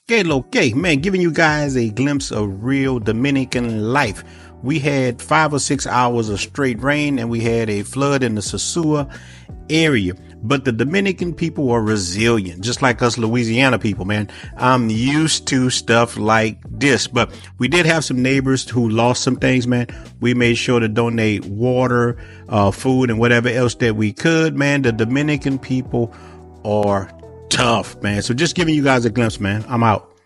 Okay, man, giving you guys a glimpse of real Dominican life. We had 5 or 6 hours of straight rain and we had a flood in the Sosua area. But the Dominican people are resilient, just like us Louisiana people, man. I'm used to stuff like this, but we did have some neighbors who lost some things, man. We made sure to donate water, food, and whatever else that we could, man. The Dominican people are tough, man. So just giving you guys a glimpse, man. I'm out.